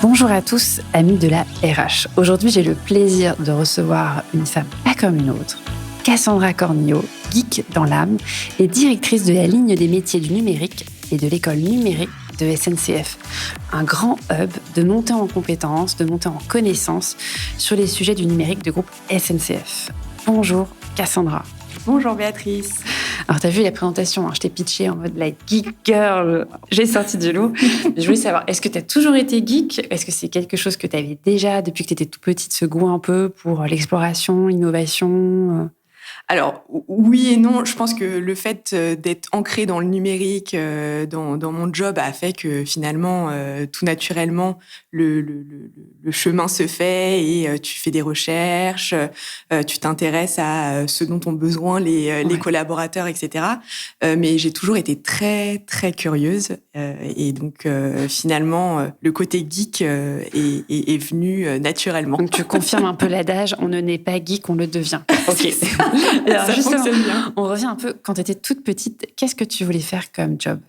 Bonjour à tous, amis de la RH. Aujourd'hui, j'ai le plaisir de recevoir une femme pas comme une autre, Cassandra Cornillo, geek dans l'âme et directrice de la ligne des métiers du numérique et de l'école numérique de SNCF. Un grand hub de montée en compétences, de montée en connaissances sur les sujets du numérique du groupe SNCF. Bonjour Cassandra. Bonjour Béatrice. Alors, tu as vu la présentation, je t'ai pitché en mode la geek girl. J'ai sorti du lot. Je voulais savoir, est-ce que tu as toujours été geek ? Est-ce que c'est quelque chose que tu avais déjà depuis que tu étais toute petite, ce goût un peu pour l'exploration, l'innovation ? Alors, oui et non. Je pense que le fait d'être ancrée dans le numérique, dans mon job, a fait que finalement, tout naturellement, le chemin se fait et tu fais des recherches, tu t'intéresses à ce dont ont besoin les collaborateurs, etc. Mais j'ai toujours été très, très curieuse. Et donc, finalement, le côté geek est venu naturellement. Donc, tu confirmes un peu l'adage, on ne naît pas geek, on le devient. Ok. Alors, ça fonctionne bien. On revient un peu, quand tu étais toute petite, qu'est-ce que tu voulais faire comme job ?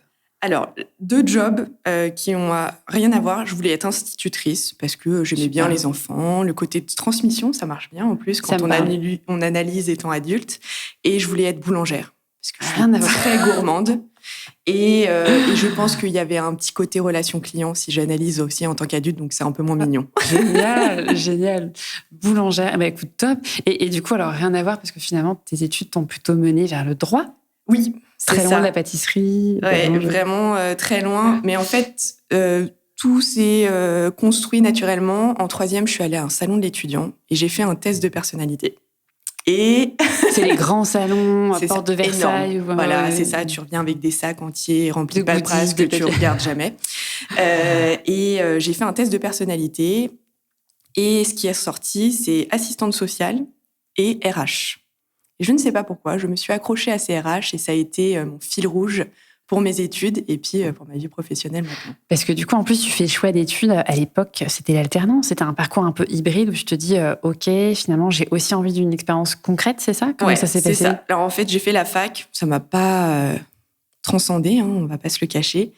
Alors, 2 jobs qui ont rien à voir. Je voulais être institutrice parce que j'aimais bien les enfants. Le côté de transmission, ça marche bien en plus quand on analyse étant adulte. Et je voulais être boulangère parce que je suis très gourmande. Et je pense qu'il y avait un petit côté relation client si j'analyse aussi en tant qu'adulte, donc c'est un peu moins mignon. Génial. Boulangère, écoute, top. Et du coup, alors rien à voir parce que finalement, tes études t'ont plutôt mené vers le droit. Oui, c'est très ça. Loin de la pâtisserie. Ouais, vraiment très loin. Mais en fait, tout s'est construit naturellement. En 3e, je suis allée à un salon de l'étudiant et j'ai fait un test de personnalité. Et c'est les grands salons à Porte de Versailles. Voilà, c'est ça. Tu reviens avec des sacs entiers remplis de paperasse que tu regardes jamais. Et j'ai fait un test de personnalité. Et ce qui est sorti, c'est assistante sociale et RH. Et je ne sais pas pourquoi, je me suis accrochée à ces RH et ça a été mon fil rouge pour mes études et puis pour ma vie professionnelle maintenant. Parce que du coup, en plus, tu fais le choix d'études. À l'époque, c'était l'alternance. C'était un parcours un peu hybride où je te dis, OK, finalement, j'ai aussi envie d'une expérience concrète, c'est ça ? Comment ça s'est passé ? C'est ça. Alors en fait, j'ai fait la fac. Ça m'a pas transcendé, on va pas se le cacher.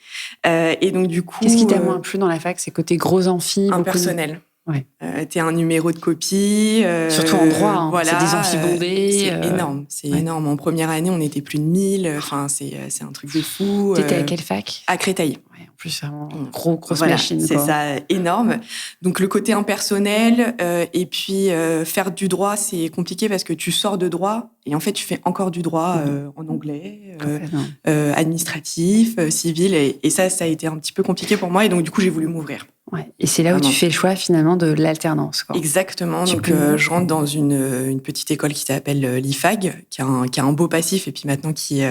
Et donc du coup... Qu'est-ce qui t'a moins plu dans la fac ? C'est côté gros amphi, impersonnel. Ouais. T'es un numéro de copie. Surtout en droit, voilà, c'est des amphis bondés. C'est énorme. En première année, on était plus de 1000. Enfin, c'est un truc de fou. T'étais à quelle fac ? À Créteil. Ouais, en plus, vraiment grosse voilà, machine. C'est ça, énorme. Donc le côté impersonnel et puis faire du droit, c'est compliqué parce que tu sors de droit et en fait, tu fais encore du droit en anglais, administratif, civil. Et ça a été un petit peu compliqué pour moi. Et donc, du coup, j'ai voulu m'ouvrir. Ouais. Et c'est là où tu fais le choix finalement de l'alternance. Exactement. Donc je rentre dans une petite école qui s'appelle l'IFAG, qui a un beau passif et puis maintenant qui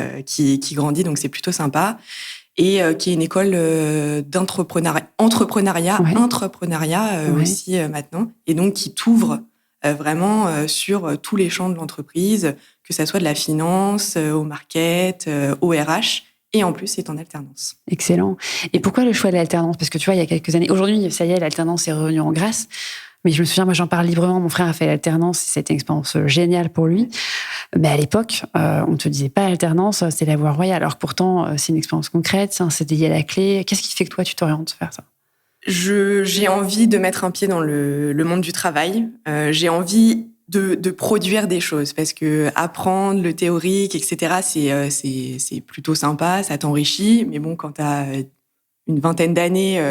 grandit, donc c'est plutôt sympa. Et qui est une école entrepreneuriat aussi maintenant. Et donc qui t'ouvre vraiment sur tous les champs de l'entreprise, que ça soit de la finance, au market, au RH. Et en plus, c'est en alternance. Excellent. Et pourquoi le choix de l'alternance ? Parce que tu vois, il y a quelques années... Aujourd'hui, ça y est, l'alternance est revenue en grâce. Mais je me souviens, moi, j'en parle librement. Mon frère a fait l'alternance. C'était une expérience géniale pour lui. Mais à l'époque, on ne te disait pas alternance, c'était la voie royale. Alors pourtant, c'est une expérience concrète, c'est un CDI à la clé. Qu'est-ce qui fait que toi, tu t'orientes vers ça ? J'ai envie de mettre un pied dans le monde du travail. J'ai envie de produire des choses parce que apprendre le théorique, etc., c'est plutôt sympa, ça t'enrichit. Mais bon, quand t'as une vingtaine d'années,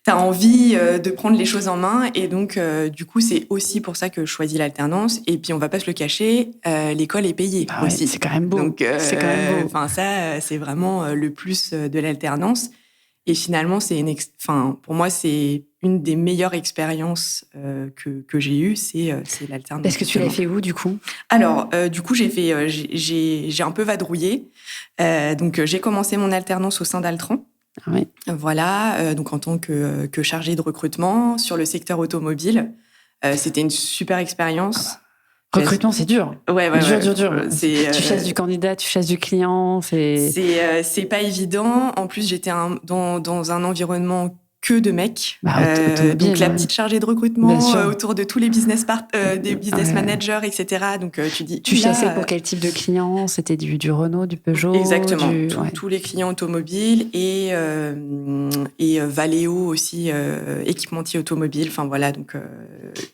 t'as envie de prendre les choses en main. Et donc, du coup, c'est aussi pour ça que je choisis l'alternance. Et puis, on va pas se le cacher, l'école est payée aussi. C'est quand même beau. Donc, c'est quand même beau. Enfin, ça, c'est vraiment le plus de l'alternance. Et finalement, pour moi, c'est une des meilleures expériences que j'ai eues, c'est l'alternance. Parce que tu l'as fait où, du coup ? Alors, du coup, j'ai un peu vadrouillé. Donc, j'ai commencé mon alternance au sein d'Altran. Oui. Voilà, donc en tant que chargée de recrutement sur le secteur automobile. C'était une super expérience. Recrutement, c'est dur. Ouais. Dur. Tu chasses du candidat, tu chasses du client. C'est pas évident. En plus, j'étais dans un environnement que de mecs. Donc la petite chargée de recrutement autour de tous les des business managers, etc. Donc tu chassais pour quel type de clients? C'était du Renault, du Peugeot? Exactement, tous les clients automobiles et Valeo aussi, équipementier automobile. Enfin voilà, donc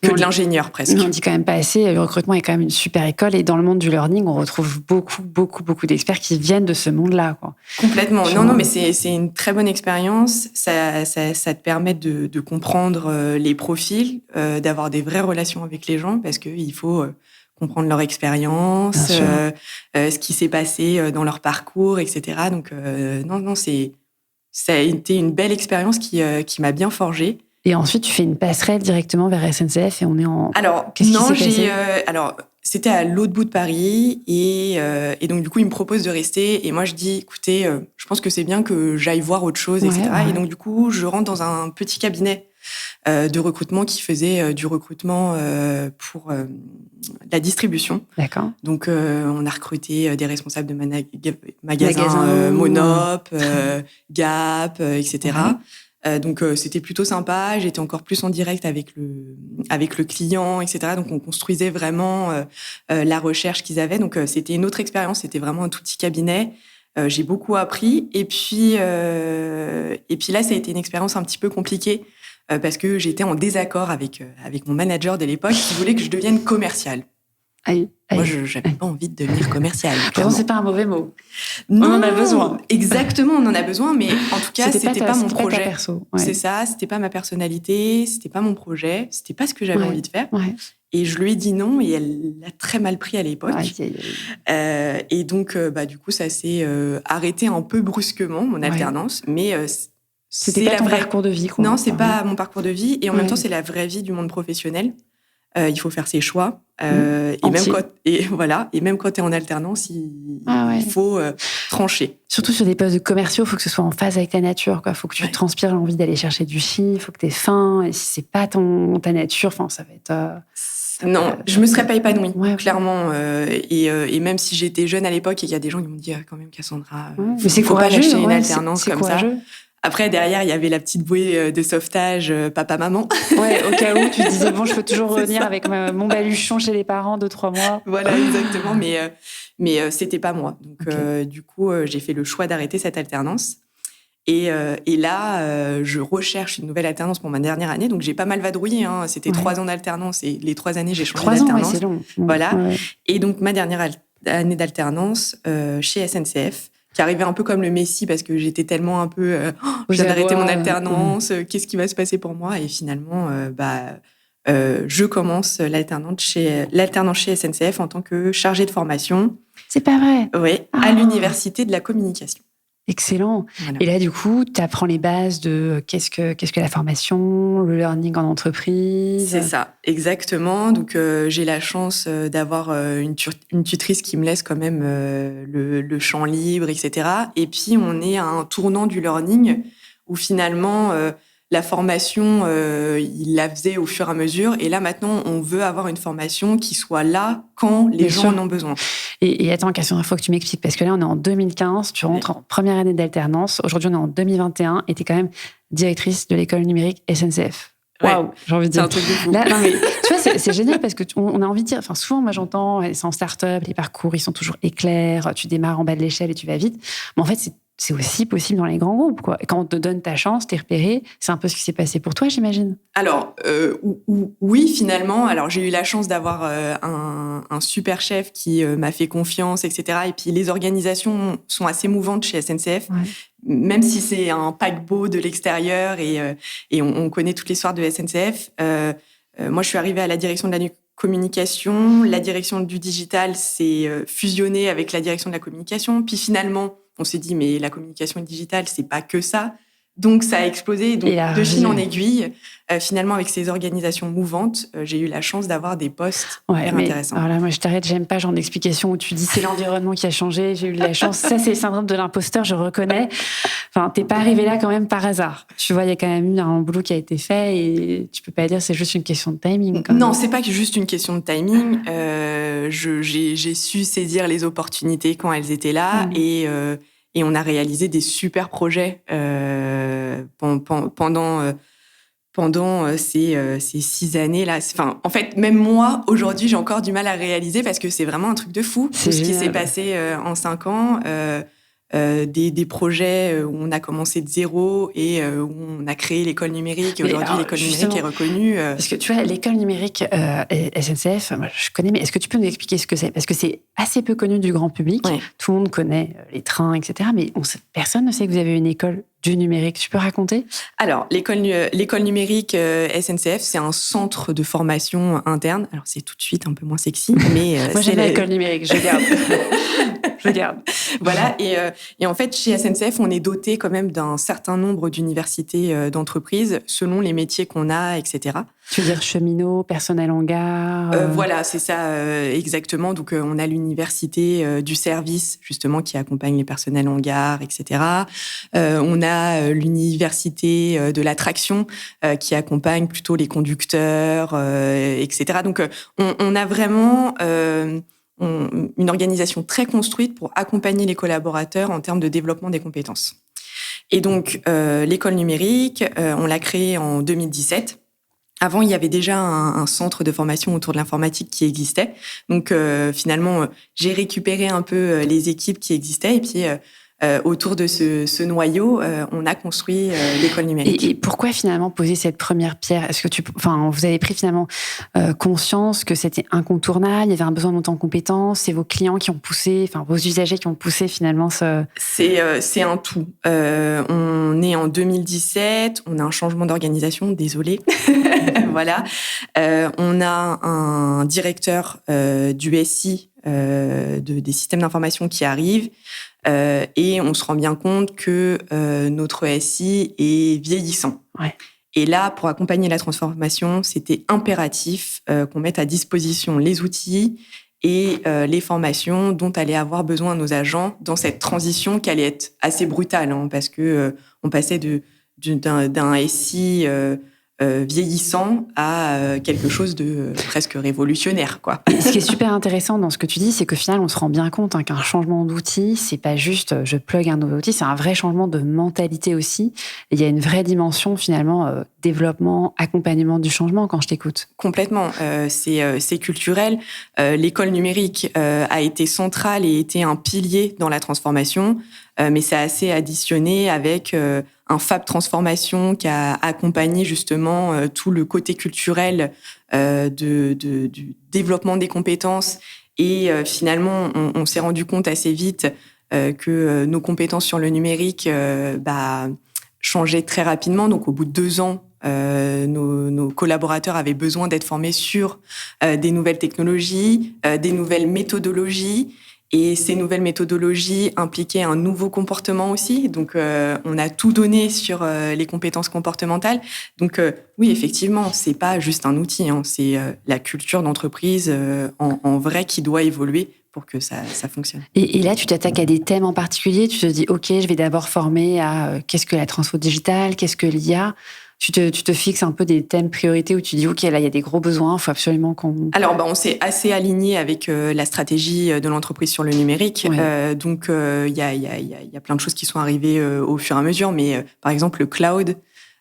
que de l'ingénieur presque. On dit quand même pas assez. Le recrutement est quand même une super école et dans le monde du learning, on retrouve beaucoup d'experts qui viennent de ce monde-là, quoi. Complètement. Non, mais c'est une très bonne expérience. Ça te permet de comprendre les profils, d'avoir des vraies relations avec les gens parce qu'il faut comprendre leur expérience, ce qui s'est passé dans leur parcours, etc. Donc, ça a été une belle expérience qui m'a bien forgée. Et ensuite, tu fais une passerelle directement vers SNCF et on est en... Alors, c'était à l'autre bout de Paris et donc du coup, ils me proposent de rester et moi je dis, écoutez, je pense que c'est bien que j'aille voir autre chose, etc. Ouais. Et donc du coup, je rentre dans un petit cabinet de recrutement qui faisait du recrutement pour la distribution. D'accord. Donc, on a recruté des responsables de magasins Monop, Gap, etc. Ouais. Donc, c'était plutôt sympa. J'étais encore plus en direct avec le client, etc. Donc, on construisait vraiment la recherche qu'ils avaient. Donc, c'était une autre expérience. C'était vraiment un tout petit cabinet. J'ai beaucoup appris. Et puis là, ça a été une expérience un petit peu compliquée parce que j'étais en désaccord avec mon manager de l'époque qui voulait que je devienne commerciale. Moi, je n'avais pas envie de devenir commerciale. C'est pas un mauvais mot. Non, on en a besoin. Exactement, on en a besoin, mais en tout cas, c'était pas mon projet. Pas ta perso. Ouais. C'est ça, c'était pas ma personnalité, c'était pas mon projet, c'était pas ce que j'avais envie de faire. Ouais. Et je lui ai dit non, et elle l'a très mal pris à l'époque. Et donc, du coup, ça s'est arrêté un peu brusquement, mon alternance, mais c'était pas ton parcours de vie, quoi. Non, c'est pas mon parcours de vie, et en même temps, c'est la vraie vie du monde professionnel. Il faut faire ses choix. Et même quand tu es en alternance, il faut trancher. Surtout sur des postes de commerciaux, il faut que ce soit en phase avec ta nature. Il faut que tu transpires l'envie d'aller chercher du chiffre, il faut que tu aies faim. Et si c'est pas ta nature, ça va être... Non, je me serais pas épanouie, clairement. Et même si j'étais jeune à l'époque, il y a des gens qui m'ont dit quand même, Cassandra, mais c'est faut courageux, pas lâcher une alternance comme courageux. Ça. Après, derrière, il y avait la petite bouée de sauvetage papa-maman. Ouais, au cas où, tu disais, bon, je peux toujours revenir avec mon baluchon chez les parents 2-3 mois. Voilà, exactement. Mais c'était pas moi. Donc, du coup, j'ai fait le choix d'arrêter cette alternance. Et là, je recherche une nouvelle alternance pour ma dernière année. Donc, j'ai pas mal vadrouillé. Hein. C'était 3 ans d'alternance. Et les 3 années, j'ai changé d'alternance. 3 ans, c'est long. Voilà. Ouais. Et donc, ma dernière année d'alternance chez SNCF, qui arrivait un peu comme le Messie parce que j'étais tellement un peu je viens d'arrêter mon alternance, qu'est-ce qui va se passer pour moi? Et finalement, je commence l'alternance chez SNCF en tant que chargée de formation. C'est pas vrai? Oui, à l'université de la communication. Excellent. Voilà. Et là, du coup, tu apprends les bases de qu'est-ce que la formation, le learning en entreprise. C'est ça, exactement. Donc, j'ai la chance d'avoir une tutrice qui me laisse quand même le champ libre, etc. Et puis, on est à un tournant du learning où finalement, la formation, il la faisait au fur et à mesure. Et là, maintenant, on veut avoir une formation qui soit là quand les gens en ont besoin. Et attends, Cassandra, il faut que tu m'expliques, parce que là, on est en 2015, tu rentres en première année d'alternance. Aujourd'hui, on est en 2021 et tu es quand même directrice de l'école numérique SNCF. Waouh, j'ai envie de dire. C'est un truc de fou. Là, non, mais, tu vois, c'est génial parce que on a envie de dire, souvent, moi, j'entends, c'est en start-up, les parcours, ils sont toujours éclairs, tu démarres en bas de l'échelle et tu vas vite. Mais en fait, c'est aussi possible dans les grands groupes, quoi. Et quand on te donne ta chance, t'es repéré, c'est un peu ce qui s'est passé pour toi, j'imagine. Alors, oui, finalement. Alors, j'ai eu la chance d'avoir un super chef qui m'a fait confiance, etc. Et puis, les organisations sont assez mouvantes chez SNCF, même si c'est un paquebot de l'extérieur et on connaît toute l'histoire de SNCF. Moi, je suis arrivée à la direction de la communication. La direction du digital s'est fusionnée avec la direction de la communication. Puis, finalement, on s'est dit, mais la communication digitale, c'est pas que ça. Donc, ça a explosé. Donc, de fil en aiguille, finalement, avec ces organisations mouvantes, j'ai eu la chance d'avoir des postes hyper intéressants. Alors là, moi, je t'arrête, j'aime pas ce genre d'explication où tu dis c'est l'environnement qui a changé, j'ai eu de la chance. Ça, c'est le syndrome de l'imposteur, je reconnais. Enfin, t'es pas arrivé là quand même par hasard. Tu vois, il y a quand même eu un boulot qui a été fait et tu peux pas dire c'est juste une question de timing. Non, c'est pas juste une question de timing. J'ai su saisir les opportunités quand elles étaient là Et on a réalisé des super projets pendant ces 6 années-là. Enfin, en fait, même moi, aujourd'hui, j'ai encore du mal à réaliser parce que c'est vraiment un truc de fou. C'est tout ce qui génial. s'est passé en 5 ans. Des projets où on a commencé de zéro et où on a créé l'école numérique. Et aujourd'hui, l'école numérique est reconnue. Parce que tu vois, l'école numérique SNCF, moi, je connais, mais est-ce que tu peux nous expliquer ce que c'est? Parce que c'est assez peu connu du grand public. Ouais. Tout le monde connaît les trains, etc. Mais personne ne sait que vous avez une école du numérique. Tu peux raconter? Alors, l'école numérique SNCF, c'est un centre de formation interne. Alors, c'est tout de suite un peu moins sexy, mais moi, j'aime l'école numérique, je garde. Je garde. Voilà. Et en fait, chez SNCF, on est doté quand même d'un certain nombre d'universités d'entreprises selon les métiers qu'on a, etc. Tu veux dire cheminot, personnel en gare Voilà, c'est ça, exactement. Donc, on a l'université du service, justement, qui accompagne les personnels en gare, etc. On a l'université de l'attraction qui accompagne plutôt les conducteurs, etc. Donc, on a vraiment une organisation très construite pour accompagner les collaborateurs en termes de développement des compétences. Et donc, l'école numérique, on l'a créée en 2017. Avant, il y avait déjà un centre de formation autour de l'informatique qui existait. Donc, finalement, j'ai récupéré un peu les équipes qui existaient et puis autour de ce noyau, on a construit l'école numérique. Et pourquoi finalement poser cette première pierre? Est-ce que vous avez pris finalement conscience que c'était incontournable, il y avait un besoin de monter en compétences, c'est vos clients qui ont poussé, vos usagers qui ont poussé finalement ce... C'est un tout. On est en 2017, on a un changement d'organisation, désolé. Voilà. On a un directeur du SI des systèmes d'information qui arrive. Et on se rend bien compte que notre SI est vieillissant. Ouais. Et là, pour accompagner la transformation, c'était impératif qu'on mette à disposition les outils et les formations dont allaient avoir besoin nos agents dans cette transition qui allait être assez brutale, parce que on passait d'un SI vieillissant à quelque chose de presque révolutionnaire, quoi. Et ce qui est super intéressant dans ce que tu dis, c'est que finalement, on se rend bien compte qu'un changement d'outil, c'est pas juste je plug un nouveau outil, c'est un vrai changement de mentalité aussi. Et il y a une vraie dimension finalement développement, accompagnement du changement quand je t'écoute. Complètement, c'est culturel. L'école numérique a été centrale et été un pilier dans la transformation, mais ça a assez additionné avec un Fab Transformation qui a accompagné justement tout le côté culturel du développement des compétences. Et finalement, on s'est rendu compte assez vite que nos compétences sur le numérique changeaient très rapidement. Donc, au bout de 2 ans, nos collaborateurs avaient besoin d'être formés sur des nouvelles technologies, des nouvelles méthodologies. Et ces nouvelles méthodologies impliquaient un nouveau comportement aussi. Donc, on a tout donné sur les compétences comportementales. Donc, oui, effectivement, c'est pas juste un outil, c'est la culture d'entreprise en vrai qui doit évoluer pour que ça fonctionne. Et là, tu t'attaques à des thèmes en particulier. Tu te dis, OK, je vais d'abord former à qu'est-ce que la transfo digitale, qu'est-ce que l'IA. Tu te fixes un peu des thèmes priorités où tu dis, OK, là, il y a des gros besoins, il faut absolument qu'on... Alors, on s'est assez aligné avec la stratégie de l'entreprise sur le numérique. Ouais. Donc, il y a plein de choses qui sont arrivées au fur et à mesure. Mais, par exemple, le cloud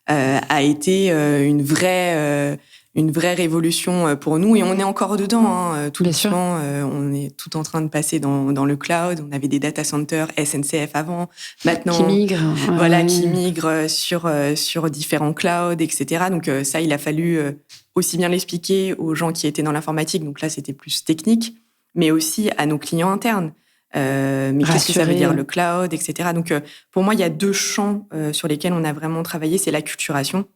a été une vraie révolution pour nous. Et on est encore dedans. Tout doucement, on est tout en train de passer dans le cloud. On avait des data centers SNCF avant. Maintenant, qui migrent. Qui migrent sur différents clouds, etc. Donc, ça, il a fallu aussi bien l'expliquer aux gens qui étaient dans l'informatique. Donc là, c'était plus technique, mais aussi à nos clients internes. Mais qu'est-ce que ça veut dire le cloud, etc. Donc, pour moi, il y a 2 champs sur lesquels on a vraiment travaillé. C'est l'acculturation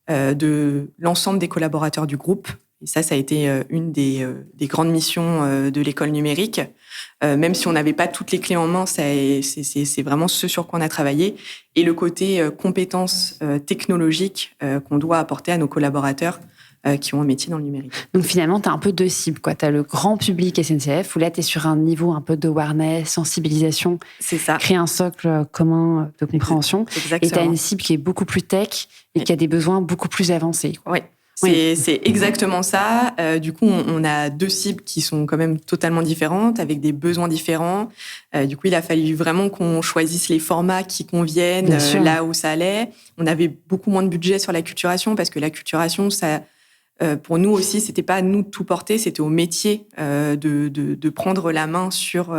de l'ensemble des collaborateurs du groupe. Et ça a été une des grandes missions de l'école numérique. Même si on n'avait pas toutes les clés en main, c'est vraiment ce sur quoi on a travaillé. Et le côté compétences technologiques qu'on doit apporter à nos collaborateurs qui ont un métier dans le numérique. Donc finalement, tu as un peu 2 cibles, quoi. Tu as le grand public SNCF, où là, tu es sur un niveau un peu d'awareness, sensibilisation. C'est ça. Créer un socle commun de compréhension. Exactement. Et tu as une cible qui est beaucoup plus tech et qui a des besoins beaucoup plus avancés, quoi. Oui. C'est exactement ça. Du coup, on a 2 cibles qui sont quand même totalement différentes, avec des besoins différents. Du coup, il a fallu vraiment qu'on choisisse les formats qui conviennent là où ça allait. On avait beaucoup moins de budget sur l'acculturation parce que l'acculturation, ça, pour nous aussi, c'était pas à nous de tout porter, c'était au métier de prendre la main sur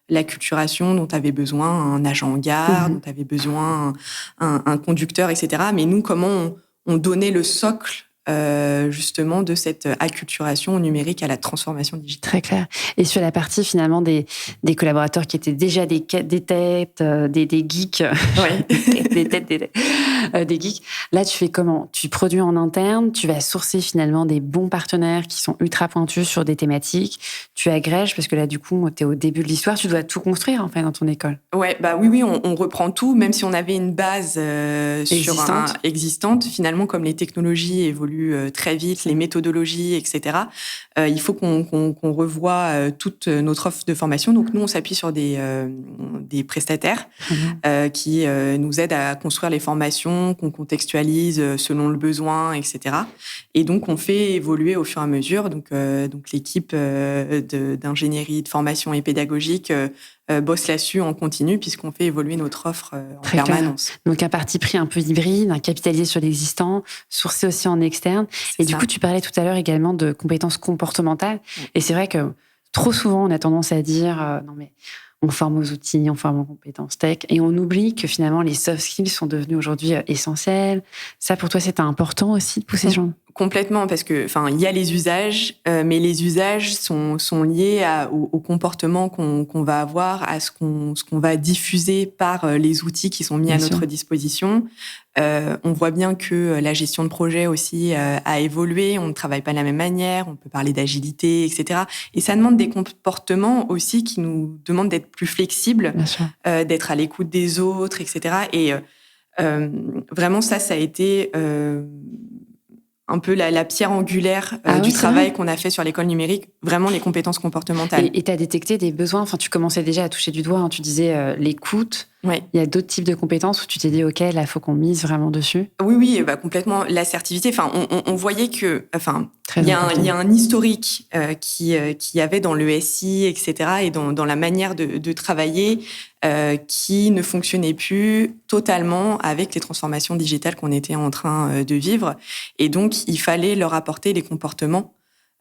l'acculturation dont avait besoin un agent en gare, dont avait besoin un conducteur, etc. Mais nous, comment on donnait le socle justement de cette acculturation numérique à la transformation digitale. Très clair. Et sur la partie finalement des collaborateurs qui étaient déjà des têtes, des geeks, des geeks, là tu fais comment? Tu produis en interne, tu vas sourcer finalement des bons partenaires qui sont ultra pointus sur des thématiques, tu agrèges parce que là du coup tu es au début de l'histoire, tu dois tout construire en fait dans ton école. Ouais, oui, on reprend tout, même si on avait une base existante. Finalement, comme les technologies évoluent très vite, les méthodologies, etc. Il faut qu'on revoie toute notre offre de formation. Donc, nous, on s'appuie sur des prestataires qui nous aident à construire les formations, qu'on contextualise selon le besoin, etc. Et donc, on fait évoluer au fur et à mesure. Donc l'équipe d'ingénierie, de formation et pédagogique bosse là-dessus en continu puisqu'on fait évoluer notre offre en permanence. Clair. Donc un parti pris un peu hybride, un capitalisé sur l'existant, sourcé aussi en externe. Et du coup, tu parlais tout à l'heure également de compétences comportementales. Et c'est vrai que trop souvent, on a tendance à dire non mais on forme aux outils, on forme aux compétences tech, et on oublie que finalement les soft skills sont devenus aujourd'hui essentiels. Ça, pour toi, c'était important aussi de pousser les gens? Complètement, parce que, il y a les usages, mais les usages sont liés au comportement qu'on va avoir, à ce qu'on va diffuser par les outils qui sont mis à notre disposition. On voit bien que la gestion de projet aussi a évolué. On ne travaille pas de la même manière. On peut parler d'agilité, etc. Et ça demande des comportements aussi qui nous demandent d'être plus flexibles, d'être à l'écoute des autres, etc. Et vraiment, ça a été un peu la pierre angulaire du travail qu'on a fait sur l'école numérique, vraiment les compétences comportementales. Et tu as détecté des besoins, tu commençais déjà à toucher du doigt, tu disais l'écoute. Ouais. Il y a d'autres types de compétences où tu t'es dit, OK, là, il faut qu'on mise vraiment dessus. Oui, complètement. L'assertivité, on voyait que, il y a un historique qui y avait dans le SI, etc., et dans la manière de travailler qui ne fonctionnait plus totalement avec les transformations digitales qu'on était en train de vivre. Et donc, il fallait leur apporter les comportements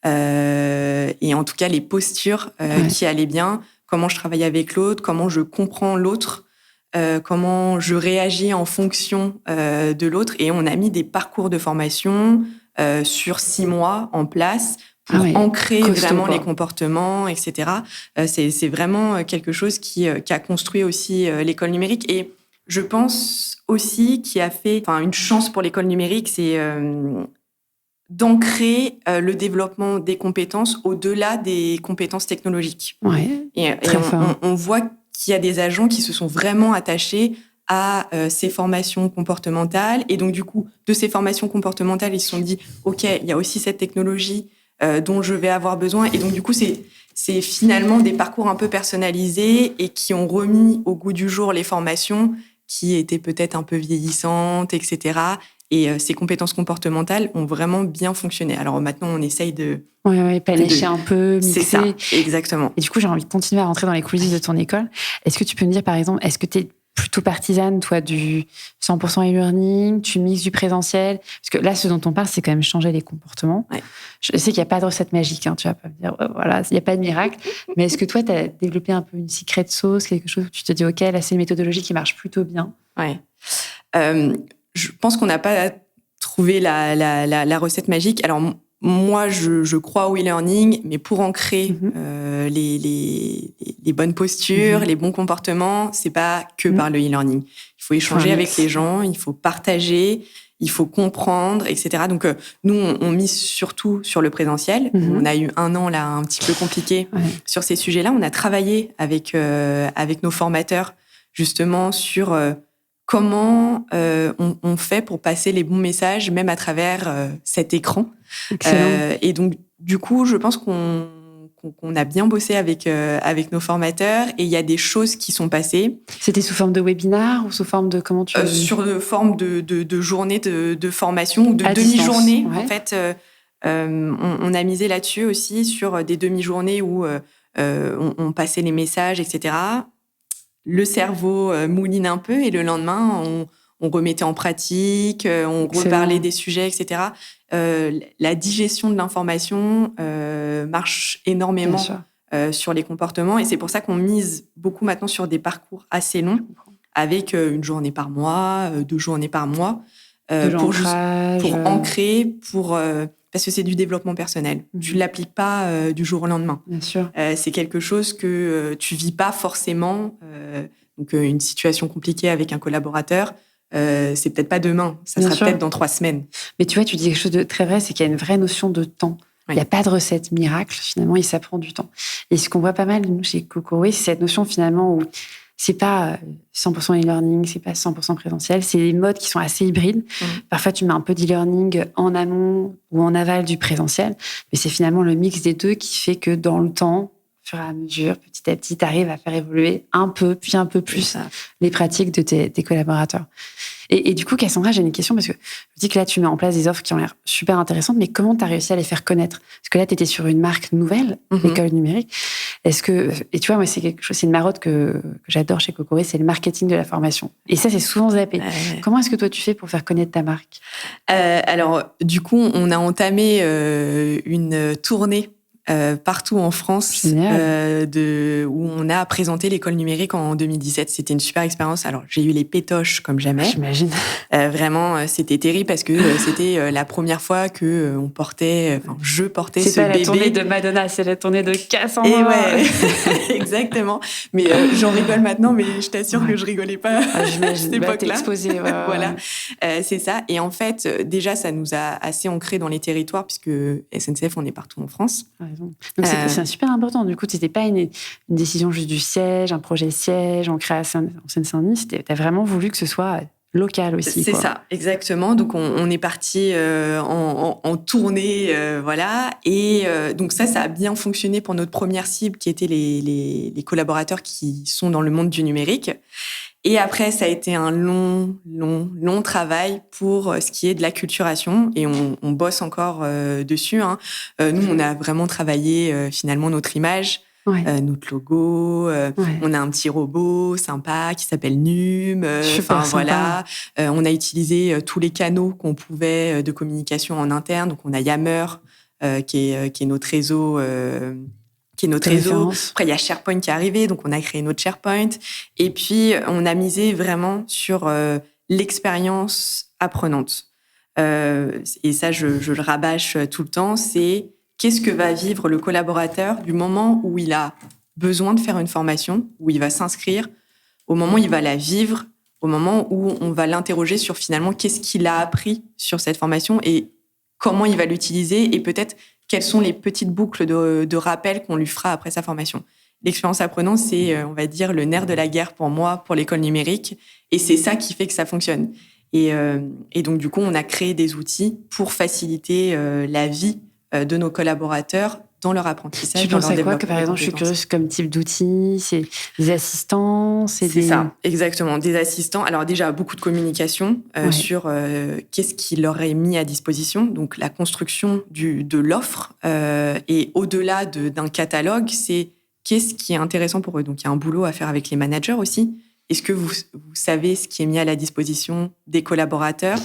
et en tout cas les postures qui allaient bien, comment je travaille avec l'autre, comment je comprends l'autre, comment je réagis en fonction de l'autre. Et on a mis des parcours de formation sur 6 mois en place pour ancrer vraiment les comportements, etc. C'est vraiment quelque chose qui a construit aussi l'école numérique. Et je pense aussi qu'il a fait une chance pour l'école numérique, c'est d'ancrer le développement des compétences au-delà des compétences technologiques. Et on voit qu'il y a des agents qui se sont vraiment attachés à ces formations comportementales. Et donc, du coup, de ces formations comportementales, ils se sont dit, OK, il y a aussi cette technologie dont je vais avoir besoin. Et donc, du coup, c'est finalement des parcours un peu personnalisés et qui ont remis au goût du jour les formations qui étaient peut-être un peu vieillissantes, etc. Et ces compétences comportementales ont vraiment bien fonctionné. Alors maintenant, on essaye de... Palécher un peu, mixer. C'est ça, exactement. Et du coup, j'ai envie de continuer à rentrer dans les coulisses de ton école. Est-ce que tu peux me dire, par exemple, est-ce que tu es plutôt partisane, toi, du 100% e-learning, tu mixes du présentiel? Parce que là, ce dont on parle, c'est quand même changer les comportements. Ouais. Je sais qu'il n'y a pas de recette magique, tu vas pas me dire, voilà, il n'y a pas de miracle. Mais est-ce que toi, tu as développé un peu une secret sauce, quelque chose où tu te dis, OK, là, c'est une méthodologie qui marche plutôt bien? Ouais. Je pense qu'on n'a pas trouvé la recette magique. Alors, moi, je crois au e-learning, mais pour ancrer les bonnes postures, les bons comportements, c'est pas que par le e-learning. Il faut échanger avec les gens, il faut partager, il faut comprendre, etc. Donc, nous, on mise surtout sur le présentiel. On a eu 1 an là un petit peu compliqué sur ces sujets-là. On a travaillé avec nos formateurs justement sur comment on fait pour passer les bons messages, même à travers cet écran. Et donc, du coup, je pense qu'on qu'on a bien bossé avec nos formateurs, et il y a des choses qui sont passées. C'était sous forme de webinar ou sous forme de comment tu... Sur forme de journée de formation ou de à demi-journée. Ouais. En fait, on a misé là-dessus aussi, sur des demi-journées où on passait les messages, etc. Le cerveau mouline un peu, et le lendemain, on remettait en pratique, on reparlait des sujets, etc. La digestion de l'information marche énormément sur les comportements, et c'est pour ça qu'on mise beaucoup maintenant sur des parcours assez longs, avec une journée par mois, 2 journées par mois, pour ancrer, parce que c'est du développement personnel. Tu ne l'appliques pas du jour au lendemain. Bien sûr. C'est quelque chose que tu ne vis pas forcément. Donc, une situation compliquée avec un collaborateur, c'est peut-être pas demain, ça sera peut-être dans 3 semaines. Mais tu vois, tu dis quelque chose de très vrai, c'est qu'il y a une vraie notion de temps. Il n'y a pas de recette miracle, finalement, et ça prend du temps. Et ce qu'on voit pas mal, nous, chez Kokoro, c'est cette notion, finalement, où c'est pas 100% e-learning, c'est pas 100% présentiel, c'est des modes qui sont assez hybrides. Parfois, tu mets un peu d'e-learning en amont ou en aval du présentiel, mais c'est finalement le mix des deux qui fait que dans le temps, au fur et à mesure, petit à petit, tu arrives à faire évoluer un peu, puis un peu plus les pratiques de tes collaborateurs. Et du coup, Cassandra, j'ai une question, parce que je dis que là, tu mets en place des offres qui ont l'air super intéressantes, mais comment tu as réussi à les faire connaître? Parce que là, tu étais sur une marque nouvelle, l'école numérique. Est-ce que, et tu vois, moi, c'est quelque chose, c'est une marotte que j'adore chez Kokoro, c'est le marketing de la formation. Et ça, c'est souvent zappé. Comment est-ce que toi, tu fais pour faire connaître ta marque? Alors, du coup, on a entamé une tournée partout en France, où on a présenté l'école numérique en 2017. C'était une super expérience. Alors, j'ai eu les pétoches comme jamais. J'imagine. Vraiment, c'était terrible, parce que c'était la première fois que je portais ce bébé. C'est pas la tournée de Madonna, c'est la tournée de Cassandra. Et ouais, exactement. Mais j'en rigole maintenant, mais je t'assure que je rigolais pas à cette époque-là. T'es exposée. Voilà, c'est ça. Et en fait, déjà, ça nous a assez ancré dans les territoires, puisque SNCF, on est partout en France. Donc c'est super important. Du coup, c'était pas une décision juste du siège, un projet siège, ancré en Seine-Saint-Denis. T'as vraiment voulu que ce soit local aussi. C'est ça, exactement. Donc, on est parti en tournée, voilà. Et donc ça a bien fonctionné pour notre première cible, qui étaient les collaborateurs qui sont dans le monde du numérique. Et après, ça a été un long travail pour ce qui est de l'acculturation, et on bosse encore dessus. Nous, on a vraiment travaillé finalement notre image, notre logo. On a un petit robot sympa qui s'appelle Num. Voilà. On a utilisé tous les canaux qu'on pouvait de communication en interne. Donc, on a Yammer, qui est notre réseau. Après, il y a SharePoint qui est arrivé, donc on a créé notre SharePoint. Et puis, on a misé vraiment sur l'expérience apprenante. Et ça, je le rabâche tout le temps, c'est qu'est-ce que va vivre le collaborateur du moment où il a besoin de faire une formation, où il va s'inscrire, au moment où il va la vivre, au moment où on va l'interroger sur finalement qu'est-ce qu'il a appris sur cette formation et comment il va l'utiliser, et peut-être quelles sont les petites boucles de rappel qu'on lui fera après sa formation. L'expérience apprenante, c'est, on va dire, le nerf de la guerre pour moi, pour l'école numérique. Et c'est ça qui fait que ça fonctionne. Et donc, du coup, on a créé des outils pour faciliter la vie de nos collaborateurs dans leur apprentissage. Tu penses à quoi que, par exemple, je suis curieuse, comme type d'outils? C'est des assistants? C'est ça, exactement. Des assistants. Alors déjà, beaucoup de communication sur qu'est-ce qui leur est mis à disposition. Donc, la construction de l'offre. Et au-delà d'un catalogue, c'est qu'est-ce qui est intéressant pour eux. Donc, il y a un boulot à faire avec les managers aussi. Est-ce que vous savez ce qui est mis à la disposition des collaborateurs?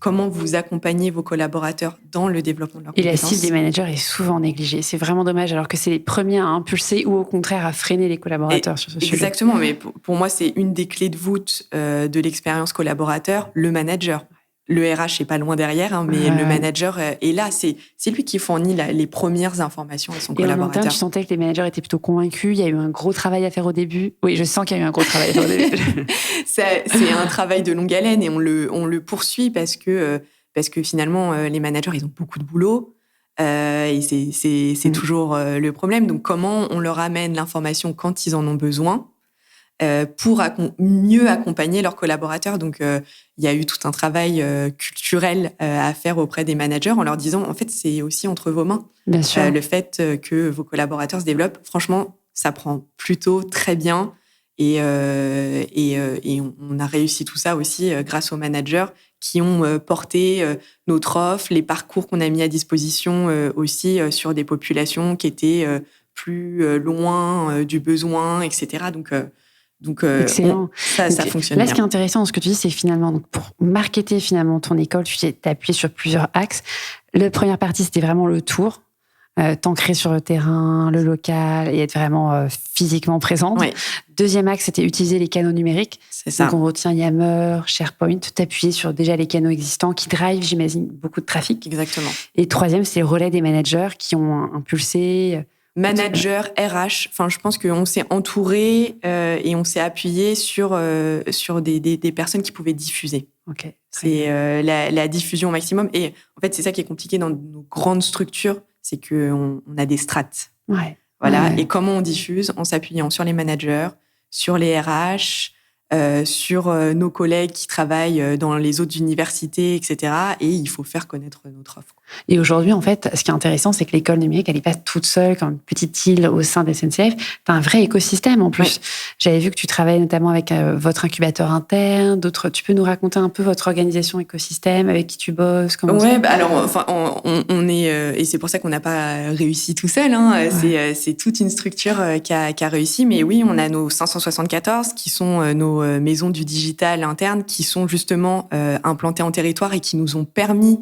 Comment vous accompagnez vos collaborateurs dans le développement de leurs compétences? Et la cible des managers est souvent négligée. C'est vraiment dommage, alors que c'est les premiers à impulser ou au contraire à freiner les collaborateurs sur ce sujet. Exactement, mais pour moi, c'est une des clés de voûte de l'expérience collaborateur, le manager. Le RH est pas loin derrière, mais le manager est là. C'est lui qui fournit les premières informations à son collaborateur. En interne, tu sentais que les managers étaient plutôt convaincus. Il y a eu un gros travail à faire au début. Oui, je sens qu'il y a eu un gros travail à faire au début. C'est un travail de longue haleine, et on le poursuit parce que finalement, les managers, ils ont beaucoup de boulot. Et c'est toujours le problème. Donc, comment on leur amène l'information quand ils en ont besoin, pour mieux accompagner leurs collaborateurs. Donc, il y a eu tout un travail culturel à faire auprès des managers en leur disant, en fait, c'est aussi entre vos mains. Bien sûr. Le fait que vos collaborateurs se développent, franchement, ça prend plutôt très bien. Et on a réussi tout ça aussi grâce aux managers qui ont porté notre offre, les parcours qu'on a mis à disposition aussi sur des populations qui étaient plus loin du besoin, etc. Donc excellent. Ça fonctionne là, bien. Ce qui est intéressant dans ce que tu dis, c'est finalement, donc, pour marketer finalement ton école, tu t'es appuyé sur plusieurs axes. La première partie, c'était vraiment le tour. T'ancrer sur le terrain, le local et être vraiment physiquement présente. Oui. Deuxième axe, c'était utiliser les canaux numériques. C'est ça. Donc, on retient Yammer, SharePoint, t'appuyer sur déjà les canaux existants qui drivent, j'imagine, beaucoup de trafic. Exactement. Et troisième, c'est le relais des managers qui ont impulsé... Managers, RH, enfin, je pense qu'on s'est entouré et on s'est appuyé sur des personnes qui pouvaient diffuser. Okay. C'est la diffusion au maximum. Et en fait, c'est ça qui est compliqué dans nos grandes structures, c'est qu'on a des strates. Ouais. Voilà. Ouais. Et comment on diffuse? En s'appuyant sur les managers, sur les RH, sur nos collègues qui travaillent dans les autres universités, etc. Et il faut faire connaître notre offre. Et aujourd'hui, en fait, ce qui est intéressant, c'est que l'école numérique, elle n'est pas toute seule comme une petite île au sein de SNCF. Tu as un vrai écosystème en plus. Ouais. J'avais vu que tu travailles notamment avec votre incubateur interne, d'autres. Tu peux nous raconter un peu votre organisation écosystème, avec qui tu bosses, comment Ouais, bah alors, enfin, on est et c'est pour ça qu'on n'a pas réussi tout seul. Hein. Ouais. C'est toute une structure qui a réussi. Mais oui, on a nos 574 qui sont nos maisons du digital interne, qui sont justement implantées en territoire et qui nous ont permis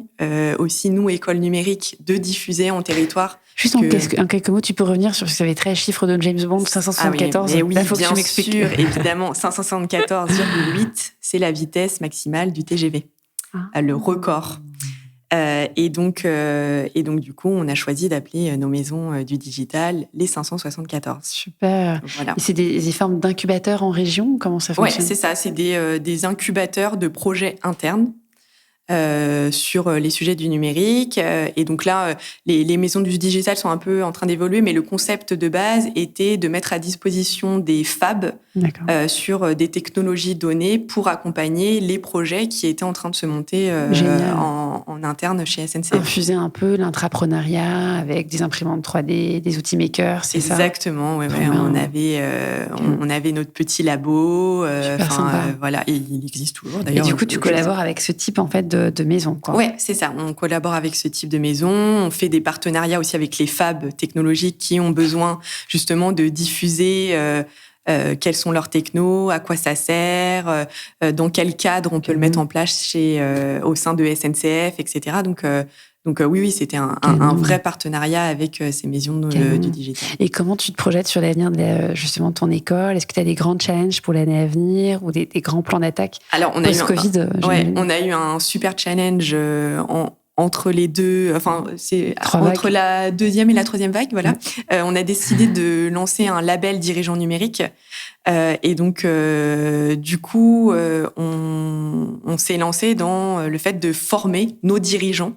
aussi nous école numérique de diffuser en territoire. Juste en quelques mots, tu peux revenir sur ce que ça avait très chiffre de James Bond 574. Ah oui, là, faut bien que tu m'expliques. sûr, évidemment, 574,8, c'est la vitesse maximale du TGV, le record. Et donc, du coup, on a choisi d'appeler nos maisons du digital les 574. Super. Voilà. Et c'est des formes d'incubateurs en région? Comment ça fonctionne? Ouais, c'est ça. C'est des incubateurs de projets internes. Sur les sujets du numérique. Et donc là, les maisons du digital sont un peu en train d'évoluer, mais le concept de base était de mettre à disposition des fabs sur des technologies données pour accompagner les projets qui étaient en train de se monter en interne chez SNCF. Infuser un peu l'intrapreneuriat avec des imprimantes 3D, des outils makers, c'est ça? Exactement, ouais. On avait notre petit labo. Voilà, et il existe toujours d'ailleurs. Et du coup, tu collabores avec ce type en fait de maison, quoi. Ouais, c'est ça. On collabore avec ce type de maison. On fait des partenariats aussi avec les fabs technologiques qui ont besoin justement de diffuser quels sont leurs technos, à quoi ça sert, dans quel cadre on peut le mettre en place au sein de SNCF, etc. Donc oui, c'était un vrai partenariat avec ces maisons du digital. Et comment tu te projettes sur l'avenir justement de ton école? Est-ce que tu as des grands challenges pour l'année à venir ou des grands plans d'attaque? Alors, on a eu un super challenge entre les deux, enfin, c'est entre la deuxième et la troisième vague, voilà. On a décidé de lancer un label dirigeant numérique. Et donc, du coup, on s'est lancé dans le fait de former nos dirigeants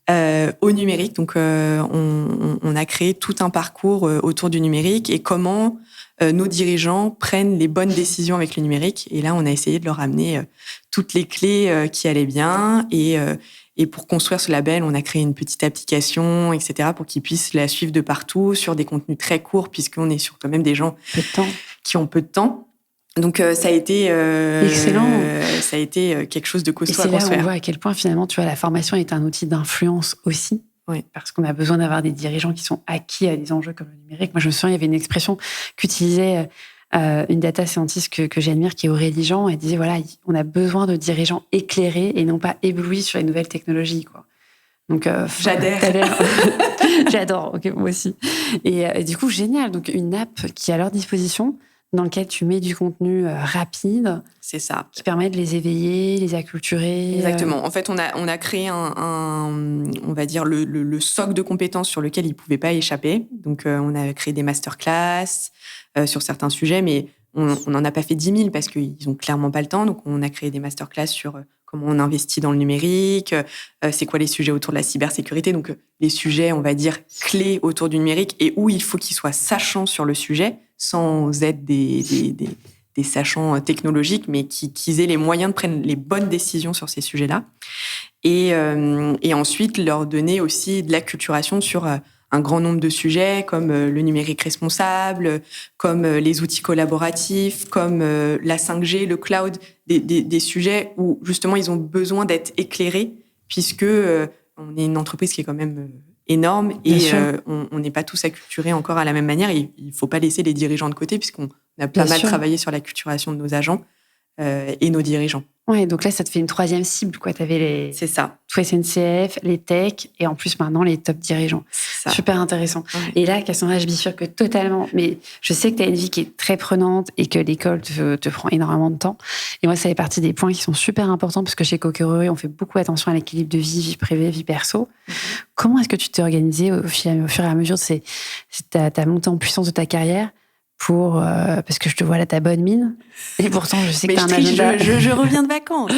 au numérique. Donc, on a créé tout un parcours autour du numérique et comment nos dirigeants prennent les bonnes décisions avec le numérique. Et là, on a essayé de leur amener toutes les clés qui allaient bien. Et pour construire ce label, on a créé une petite application, etc., pour qu'ils puissent la suivre de partout, sur des contenus très courts, puisqu'on est sur quand même des gens qui ont peu de temps. Donc, ça a été excellent. Ça a été quelque chose de costaud à construire. Et c'est là où on voit à quel point, finalement, tu vois, la formation est un outil d'influence aussi. Oui. Parce qu'on a besoin d'avoir des dirigeants qui sont acquis à des enjeux comme le numérique. Moi, je me souviens, il y avait une expression qu'utilisait une data scientist que j'admire, qui est Aurélie Jean. Elle disait, voilà, on a besoin de dirigeants éclairés et non pas éblouis sur les nouvelles technologies, quoi. Donc, j'adhère. J'adore, ok, moi aussi. Et du coup, génial. Donc, une app qui est à leur disposition, dans laquelle tu mets du contenu rapide. C'est ça. Qui permet de les éveiller, les acculturer. Exactement. En fait, on a créé on va dire, le socle de compétences sur lequel ils ne pouvaient pas échapper. Donc, on a créé des masterclass sur certains sujets, mais on n'en a pas fait 10 000 parce qu'ils n'ont clairement pas le temps. Donc, on a créé des masterclass sur comment on investit dans le numérique, c'est quoi les sujets autour de la cybersécurité. Donc, les sujets, on va dire, clés autour du numérique et où il faut qu'ils soient sachants sur le sujet. sans être des sachants technologiques, mais qu'ils aient les moyens de prendre les bonnes décisions sur ces sujets-là. Et ensuite, leur donner aussi de l'acculturation sur un grand nombre de sujets, comme le numérique responsable, comme les outils collaboratifs, comme la 5G, le cloud, des sujets où, justement, ils ont besoin d'être éclairés, puisque on est une entreprise qui est quand même énorme et on n'est pas tous acculturés encore à la même manière. Et il ne faut pas laisser les dirigeants de côté, puisqu'on a pas mal travaillé sur l'acculturation de nos agents et nos dirigeants. Ouais, donc là, ça te fait une troisième cible, quoi. T'avais C'est ça. Tout SNCF, les techs et en plus maintenant les top dirigeants. C'est ça. Super intéressant. Ouais. Et là, Cassandra, je bifurque que totalement. Mais je sais que tu as une vie qui est très prenante et que l'école te prend énormément de temps. Et moi, ça fait partie des points qui sont super importants parce que chez Coquereux, on fait beaucoup attention à l'équilibre de vie privée, vie perso. Comment est-ce que tu t'es organisée au fur et à mesure de ta montée en puissance de ta carrière parce que je te vois là, ta bonne mine. Et pourtant, je sais que t'as un agenda. Je reviens de vacances.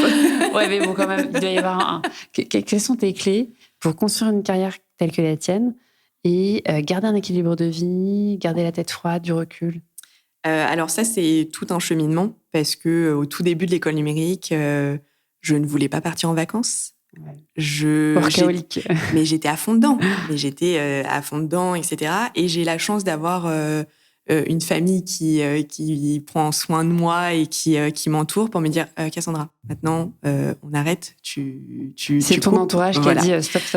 Ouais, mais bon, quand même, il doit y avoir quelles sont tes clés pour construire une carrière telle que la tienne et garder un équilibre de vie, garder la tête froide, du recul? Alors ça, c'est tout un cheminement parce que au tout début de l'école numérique, je ne voulais pas partir en vacances. Ouais. Workaholic. Mais j'étais à fond dedans. Etc. Et j'ai la chance d'avoir une famille qui prend soin de moi et qui m'entoure pour me dire Cassandra, maintenant on arrête, c'est ton entourage qui a dit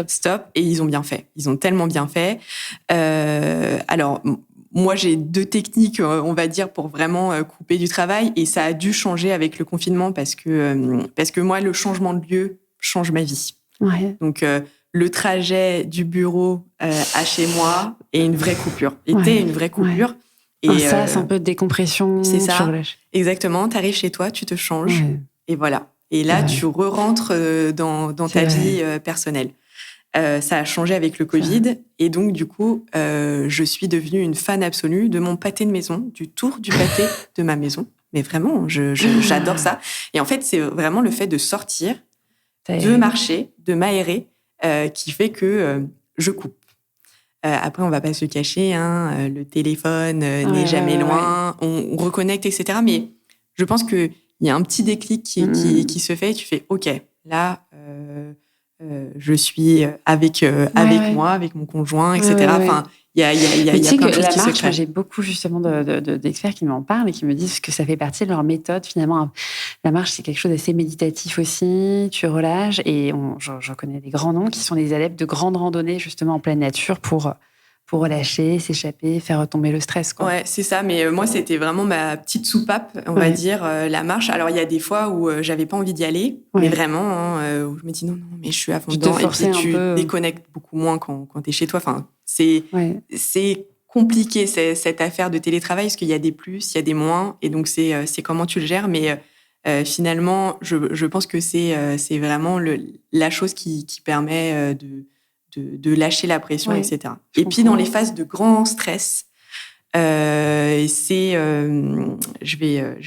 stop. Et ils ont bien fait, ils ont tellement bien fait. Alors moi j'ai 2 techniques, on va dire, pour vraiment couper du travail, et ça a dû changer avec le confinement parce que moi le changement de lieu change ma vie. Ouais. Donc le trajet du bureau à chez moi est une vraie coupure. Était une vraie coupure. Ouais. Et c'est un peu de décompression. C'est ça. Exactement. Tu arrives chez toi, tu te changes. Ouais. Et voilà. Et là, tu re-rentres dans ta vie personnelle. Ça a changé avec le Covid. Et donc, du coup, je suis devenue une fan absolue de mon pâté de maison, du tour du pâté de ma maison. Mais vraiment, j'adore ça. Et en fait, c'est vraiment le fait de sortir, de marcher, de m'aérer, qui fait que je coupe. Après, on va pas se cacher, le téléphone n'est jamais loin, on reconnecte, etc. Mais je pense qu'il y a un petit déclic qui se fait et tu fais « Ok, là, je suis avec moi, avec mon conjoint, etc. » Enfin, il y a plein de choses qui se créent. J'ai beaucoup justement d'experts qui m'en parlent et qui me disent que ça fait partie de leur méthode. Finalement, la marche, c'est quelque chose d'assez méditatif aussi. Tu relâches et je connais des grands noms qui sont des adeptes de grandes randonnées justement en pleine nature pour relâcher, s'échapper, faire retomber le stress, quoi. Ouais, c'est ça. Mais moi, c'était vraiment ma petite soupape, on va dire, la marche. Alors, il y a des fois où j'avais pas envie d'y aller, mais vraiment, où je me dis non, mais je suis à fond dedans. Et puis, tu déconnectes beaucoup moins quand t'es chez toi. Enfin, c'est compliqué, cette affaire de télétravail, parce qu'il y a des plus, il y a des moins. Et donc, c'est comment tu le gères. Mais finalement, je pense que c'est vraiment la chose qui permet de lâcher la pression, etc. Et puis, dans les phases de grand stress, je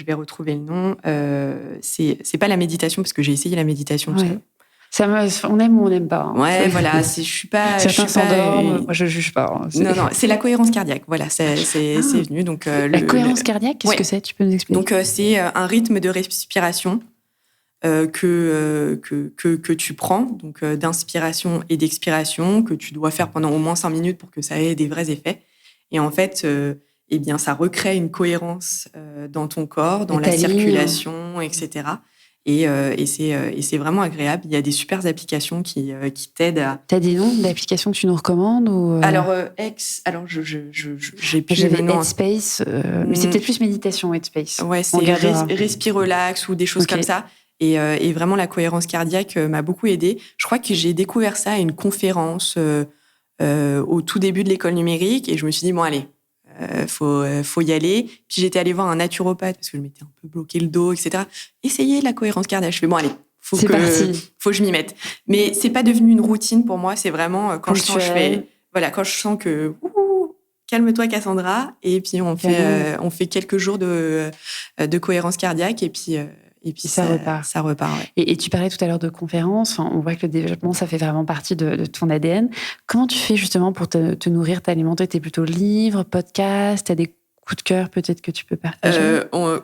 vais retrouver le nom. C'est pas la méditation, parce que j'ai essayé la méditation. On aime ou on n'aime pas. Ouais, voilà. Je suis pas. Certains s'endorment. Moi, je juge pas. Non, c'est la cohérence cardiaque. Voilà, c'est venu. Donc la cohérence cardiaque, qu'est-ce que c'est? Tu peux nous expliquer? Donc c'est un rythme de respiration que tu prends, donc d'inspiration et d'expiration, que tu dois faire pendant au moins 5 minutes pour que ça ait des vrais effets. Et en fait, ça recrée une cohérence dans ton corps, dans la circulation, etc. Et c'est vraiment agréable. Il y a des super applications qui t'aident à... T'as des noms d'applications que tu nous recommandes ou Alors, j'ai plus les noms. Headspace, mais c'est peut-être plus méditation, Headspace. Ouais, c'est Respire Relax ou des choses comme ça. Et vraiment, la cohérence cardiaque m'a beaucoup aidée. Je crois que j'ai découvert ça à une conférence au tout début de l'école numérique. Et je me suis dit, bon, allez, faut y aller. Puis j'étais allée voir un naturopathe parce que je m'étais un peu bloqué le dos, etc. Essayez la cohérence cardiaque. Je fais, bon, allez, faut que je m'y mette. Mais c'est pas devenu une routine pour moi. C'est vraiment quand je sens que... calme-toi, Cassandra. Et puis, on fait quelques jours de cohérence cardiaque. Et puis ça repart. Ouais. Et tu parlais tout à l'heure de conférences. On voit que le développement, ça fait vraiment partie de ton ADN. Comment tu fais justement pour te nourrir, t'alimenter? T'es plutôt livre, podcast? T'as des coup de cœur peut-être que tu peux partager?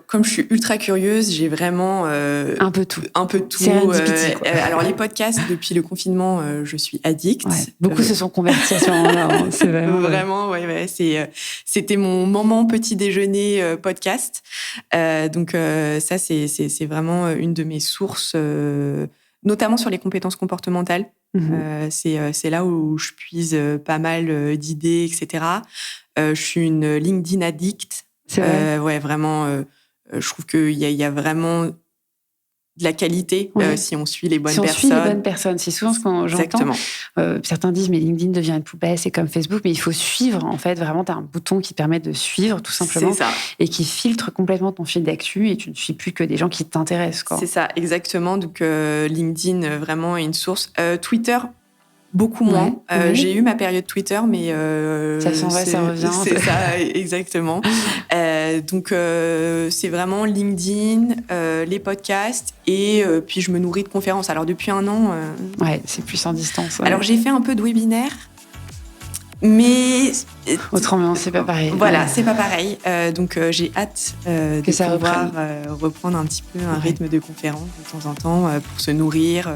Comme je suis ultra curieuse, j'ai vraiment... un peu tout. Serendipity, quoi. Alors, les podcasts, depuis le confinement, je suis addict. Ouais, beaucoup se sont convertis à ce moment-là. Hein, c'est vraiment, ouais, c'était mon moment petit déjeuner podcast. Donc, ça, c'est vraiment une de mes sources, notamment sur les compétences comportementales. C'est là où je puise pas mal d'idées, etc. Je suis une LinkedIn addict. C'est vrai. Ouais, vraiment. Je trouve qu'il y a vraiment de la qualité si on suit les bonnes personnes. Si on suit les bonnes personnes, c'est souvent ce que j'entends. Certains disent mais LinkedIn devient une poubelle, c'est comme Facebook, mais il faut suivre. En fait, vraiment, tu as un bouton qui te permet de suivre tout simplement et qui filtre complètement ton fil d'actu et tu ne suis plus que des gens qui t'intéressent. Quoi. C'est ça, exactement. Donc LinkedIn vraiment est une source. Twitter. Beaucoup moins. J'ai eu ma période Twitter, mais... ça s'en va, ça revient. C'est ça, exactement. Donc, c'est vraiment LinkedIn, les podcasts, et puis je me nourris de conférences. Alors, depuis 1 an... Ouais, c'est plus en distance. Ouais. Alors, j'ai fait un peu de webinaire, mais... Autrement, c'est pas pareil. Voilà, c'est pas pareil. Donc, j'ai hâte de pouvoir reprendre un petit peu un rythme de conférence de temps en temps pour se nourrir,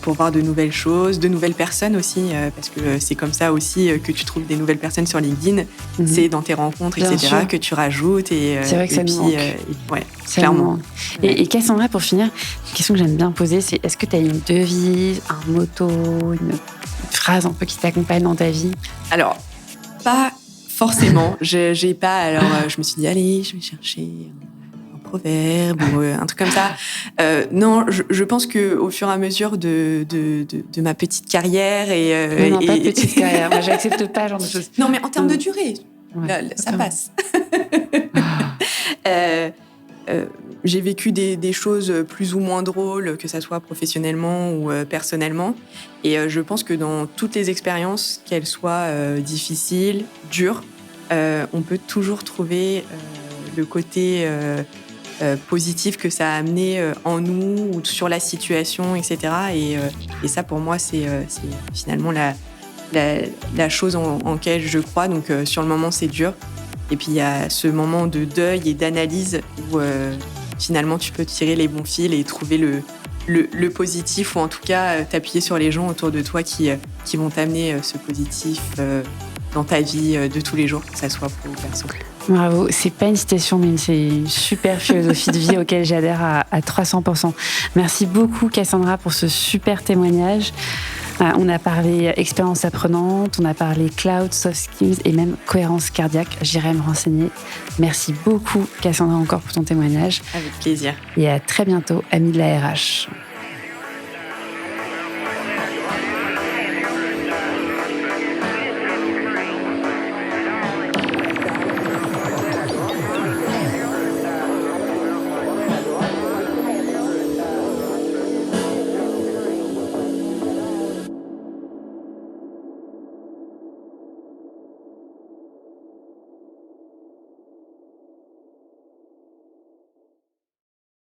pour voir de nouvelles choses, de nouvelles personnes aussi, parce que c'est comme ça aussi que tu trouves des nouvelles personnes sur LinkedIn. C'est dans tes rencontres, Bien etc., sûr. que tu rajoutes. C'est vrai que ça nous manque. Ouais, clairement. Et Cassandra, pour finir, une question que j'aime bien poser, c'est est-ce que tu as une devise, un motto, une phrase un peu qui t'accompagne dans ta vie? Alors, pas forcément. J'ai pas. Alors, je me suis dit, allez, je vais chercher proverbe ou un truc comme ça. Non, je pense qu'au fur et à mesure de ma petite carrière non, pas de petite carrière. Moi, j'accepte pas ce genre de choses. Non, mais en termes de durée, ça passe. J'ai vécu des choses plus ou moins drôles, que ça soit professionnellement ou personnellement. Et je pense que dans toutes les expériences, qu'elles soient difficiles, dures, on peut toujours trouver le côté... positif que ça a amené en nous ou sur la situation, etc. Et ça, pour moi, c'est finalement la chose en laquelle je crois. Donc, sur le moment, c'est dur. Et puis, il y a ce moment de deuil et d'analyse où, finalement, tu peux tirer les bons fils et trouver le positif, ou en tout cas, t'appuyer sur les gens autour de toi qui vont t'amener ce positif dans ta vie de tous les jours, que ça soit pro ou perso. Bravo, c'est pas une citation, mais c'est une super philosophie de vie auquel j'adhère à 300%. Merci beaucoup Cassandra pour ce super témoignage. On a parlé expérience apprenante, on a parlé cloud, soft skills et même cohérence cardiaque. J'irai me renseigner. Merci beaucoup Cassandra encore pour ton témoignage. Avec plaisir. Et à très bientôt, amis de la RH.